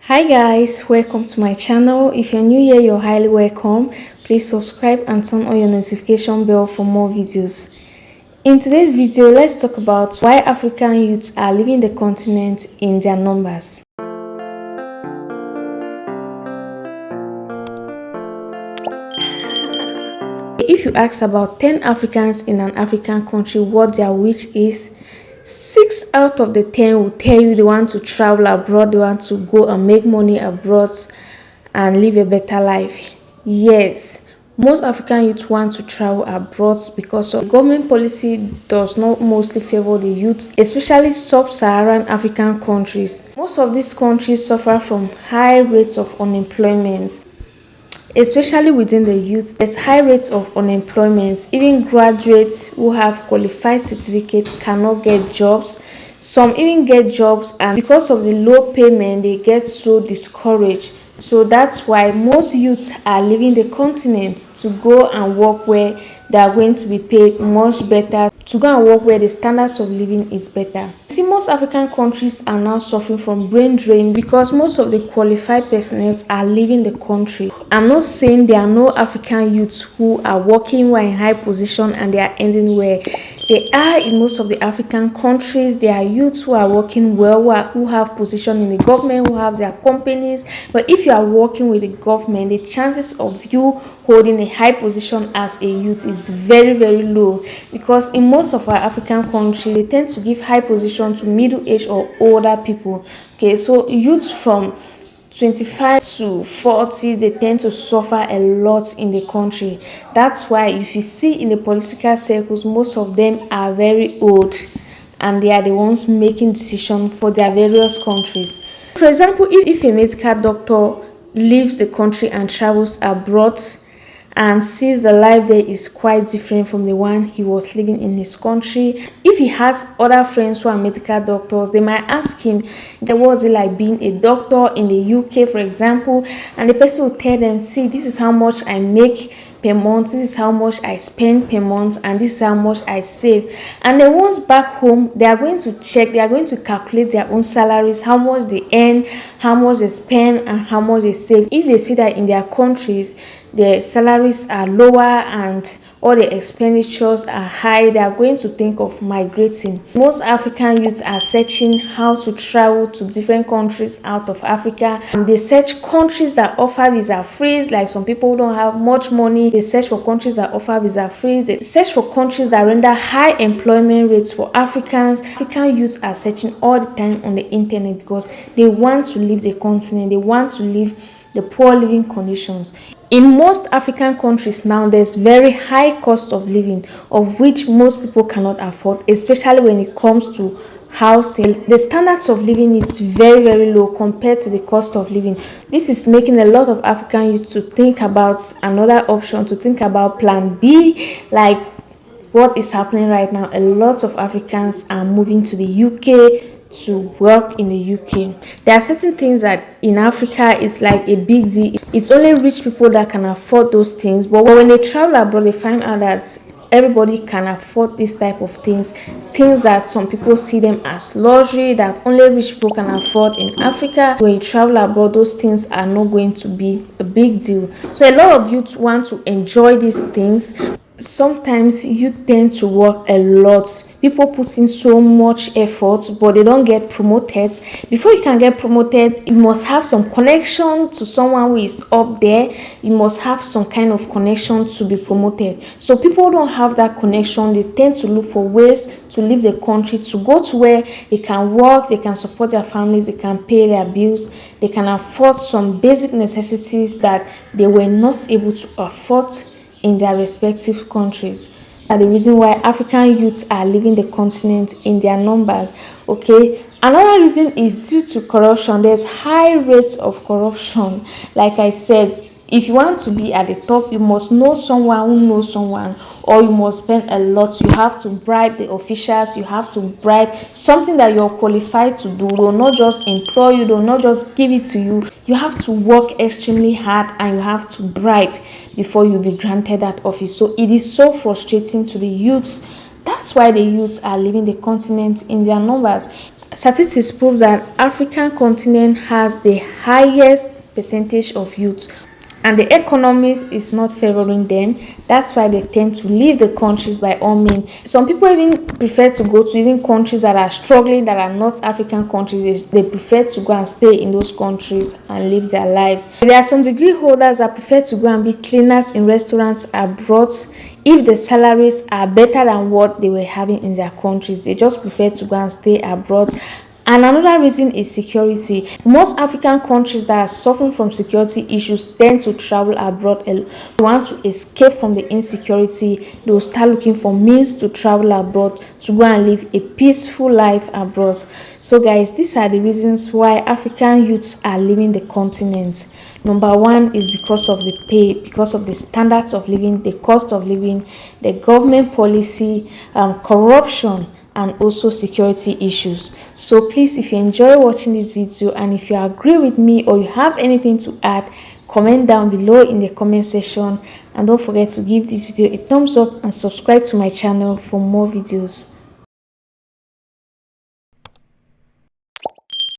Hi guys, welcome to my channel. If you're new here, you're highly welcome. Please subscribe and turn on your notification bell for more videos. In today's video, let's talk about why African youths are leaving the continent in their numbers. If you ask about 10 Africans in an African country what their wish is, 6 out of the 10 will tell you they want to travel abroad, they want to go and make money abroad and live a better life. Yes, most African youth want to travel abroad because of government policy does not mostly favor the youth, especially sub-Saharan African countries. Most of these countries suffer from high rates of unemployment. Especially within the youth, there's high rates of unemployment. Even graduates who have qualified certificate cannot get jobs. Some even get jobs, and because of the low payment, they get so discouraged. So that's why most youths are leaving the continent to go and work where they are going to be paid much better, to go and work where the standards of living is better. See, most African countries are now suffering from brain drain because most of the qualified personnel are leaving the country. I'm not saying there are no African youths who are working well in high position and they are ending well. They are in most of the African countries. There are youths who are working well, who have position in the government, who have their companies. But if you are working with the government, the chances of you holding a high position as a youth is very, very low, because in most of our African countries, they tend to give high position to middle-aged or older people. Okay, so youths from 25 to 40, they tend to suffer a lot in the country. That's why if you see in the political circles, most of them are very old and they are the ones making decisions for their various countries. For example, if a medical doctor leaves the country and travels abroad and sees the life there is quite different from the one he was living in his country. If he has other friends who are medical doctors, they might ask him, what was it like being a doctor in the UK, for example, and the person will tell them, see, this is how much I make per month, this is how much I spend per month, and this is how much I save. And then once back home, they are going to check, they are going to calculate their own salaries, how much they earn, how much they spend, and how much they save. If they see that in their countries their salaries are lower and all the expenditures are high, they are going to think of migrating. Most African youths are searching how to travel to different countries out of Africa. They search countries that offer visa free, like some people who don't have much money. They search for countries that offer visa free. They search for countries that render high employment rates for Africans. African youths are searching all the time on the internet because they want to leave the continent. They want to leave the poor living conditions. In most African countries now, there's very high cost of living, of which most people cannot afford, especially when it comes to housing. The standards of living is very, very low compared to the cost of living. This is making a lot of African youth to think about another option, to think about plan B, like what is happening right now. A lot of Africans are moving to the UK to work in the UK. There are certain things that in Africa it's like a big deal. It's only rich people that can afford those things. But when they travel abroad, they find out that everybody can afford this type of things that some people see them as luxury, that only rich people can afford in Africa. When you travel abroad, those things are not going to be a big deal. So a lot of youth want to enjoy these things. Sometimes you tend to work a lot. People put in so much effort, but they don't get promoted. Before you can get promoted, you must have some connection to someone who is up there. You must have some kind of connection to be promoted. So people don't have that connection. They tend to look for ways to leave the country, to go to where they can work, they can support their families, they can pay their bills, they can afford some basic necessities that they were not able to afford in their respective countries. Are the reason why African youths are leaving the continent in their numbers. Okay, another reason is due to corruption. There's high rates of corruption. Like I said, if you want to be at the top, you must know someone who knows someone, or you must spend a lot. You have to bribe the officials, you have to bribe something that you're qualified to do. They will not just employ you, they will not just give it to you. You have to work extremely hard and you have to bribe before you be granted that office. So it is so frustrating to the youths. That's why the youths are leaving the continent in their numbers. Statistics prove that African continent has the highest percentage of youth, and the economy is not favoring them. That's why they tend to leave the countries by all means. Some people even prefer to go to even countries that are struggling, that are not African countries. They prefer to go and stay in those countries and live their lives. There are some degree holders that prefer to go and be cleaners in restaurants abroad if the salaries are better than what they were having in their countries. They just prefer to go and stay abroad. And another reason is security. Most African countries that are suffering from security issues tend to travel abroad. They want to escape from the insecurity. They will start looking for means to travel abroad, to go and live a peaceful life abroad. So guys, these are the reasons why African youths are leaving the continent. Number one is because of the pay, because of the standards of living, the cost of living, the government policy, corruption, and also security issues. So please, if you enjoy watching this video and if you agree with me or you have anything to add, comment down below in the comment section, and don't forget to give this video a thumbs up and subscribe to my channel for more videos.